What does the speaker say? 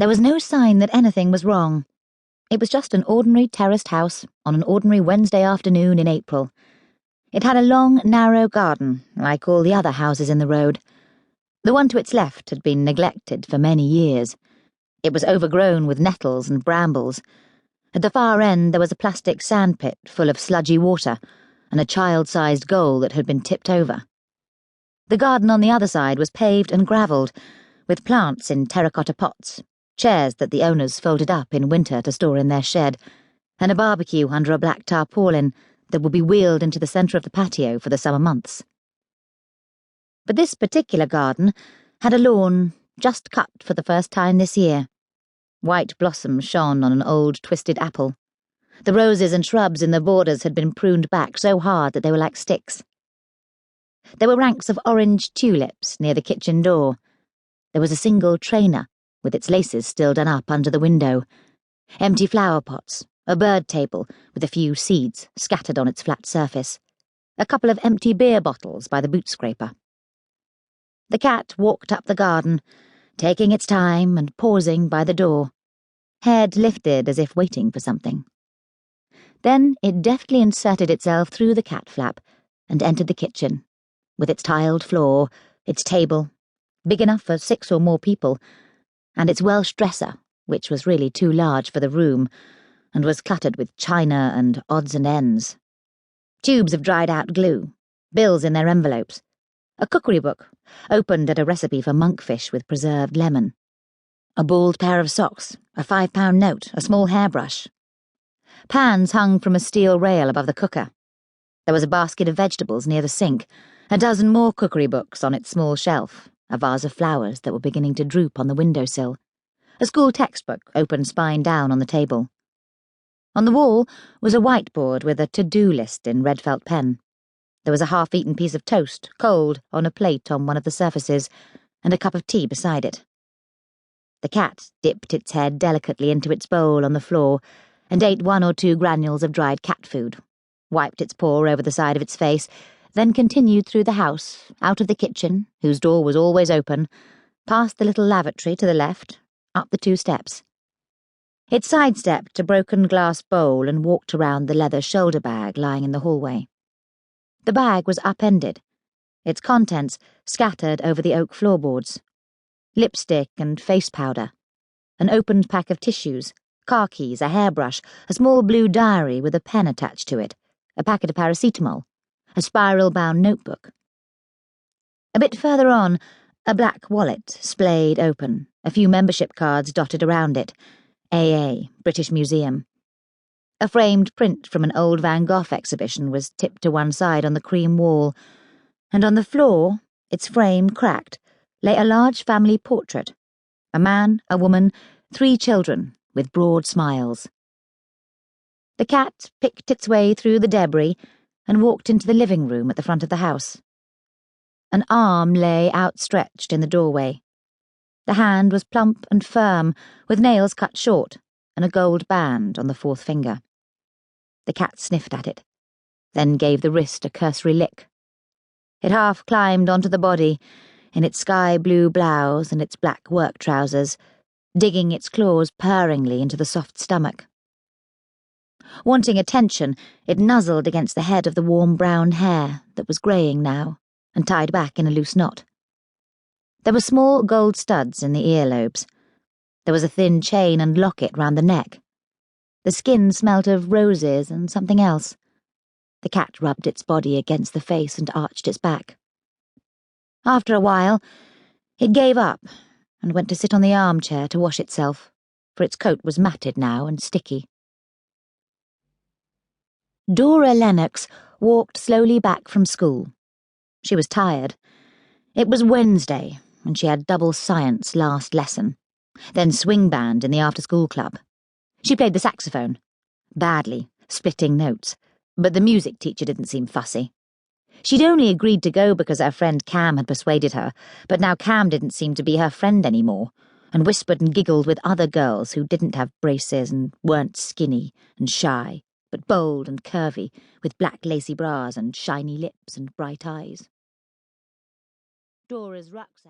There was no sign that anything was wrong. It was just an ordinary terraced house on an ordinary Wednesday afternoon in April. It had a long, narrow garden, like all the other houses in the road. The one to its left had been neglected for many years. It was overgrown with nettles and brambles. At the far end there was a plastic sandpit full of sludgy water and a child-sized goal that had been tipped over. The garden on the other side was paved and gravelled, with plants in terracotta pots, chairs that the owners folded up in winter to store in their shed, and a barbecue under a black tarpaulin that would be wheeled into the centre of the patio for the summer months. But this particular garden had a lawn just cut for the first time this year. White blossoms shone on an old twisted apple. The roses and shrubs in the borders had been pruned back so hard that they were like sticks. There were ranks of orange tulips near the kitchen door. There was a single trainer, with its laces still done up under the window, empty flower pots, a bird table with a few seeds scattered on its flat surface, a couple of empty beer bottles by the boot scraper. The cat walked up the garden, taking its time and pausing by the door, head lifted as if waiting for something. Then it deftly inserted itself through the cat flap and entered the kitchen, with its tiled floor, its table, big enough for 6 or more people, and its Welsh dresser, which was really too large for the room, and was cluttered with china and odds and ends. Tubes of dried-out glue, bills in their envelopes, a cookery book, opened at a recipe for monkfish with preserved lemon, a bald pair of socks, a £5 note, a small hairbrush. Pans hung from a steel rail above the cooker. There was a basket of vegetables near the sink, a dozen more cookery books on its small shelf, a vase of flowers that were beginning to droop on the windowsill, a school textbook open spine down on the table. On the wall was a whiteboard with a to-do list in red felt pen. There was a half-eaten piece of toast, cold, on a plate on one of the surfaces, and a cup of tea beside it. The cat dipped its head delicately into its bowl on the floor and ate 1 or 2 granules of dried cat food, wiped its paw over the side of its face, then continued through the house, out of the kitchen, whose door was always open, past the little lavatory to the left, up the 2 steps. It sidestepped a broken glass bowl and walked around the leather shoulder bag lying in the hallway. The bag was upended, its contents scattered over the oak floorboards. Lipstick and face powder, an opened pack of tissues, car keys, a hairbrush, a small blue diary with a pen attached to it, a packet of paracetamol, a spiral-bound notebook. A bit further on, a black wallet splayed open, a few membership cards dotted around it, AA, British Museum. A framed print from an old Van Gogh exhibition was tipped to one side on the cream wall, and on the floor, its frame cracked, lay a large family portrait, a man, a woman, 3 children, with broad smiles. The cat picked its way through the debris and walked into the living room at the front of the house. An arm lay outstretched in the doorway. The hand was plump and firm, with nails cut short, and a gold band on the 4th finger. The cat sniffed at it, then gave the wrist a cursory lick. It half climbed onto the body, in its sky-blue blouse and its black work trousers, digging its claws purringly into the soft stomach. Wanting attention, it nuzzled against the head of the warm brown hair that was greying now and tied back in a loose knot. There were small gold studs in the earlobes. There was a thin chain and locket round the neck. The skin smelt of roses and something else. The cat rubbed its body against the face and arched its back. After a while, it gave up and went to sit on the armchair to wash itself, for its coat was matted now and sticky. Dora Lennox walked slowly back from school. She was tired. It was Wednesday, and she had double science last lesson, then swing band in the after-school club. She played the saxophone, badly, splitting notes, but the music teacher didn't seem fussy. She'd only agreed to go because her friend Cam had persuaded her, but now Cam didn't seem to be her friend anymore, and whispered and giggled with other girls who didn't have braces and weren't skinny and shy, but bold and curvy, with black lacy bras and shiny lips and bright eyes. Dora's rucksack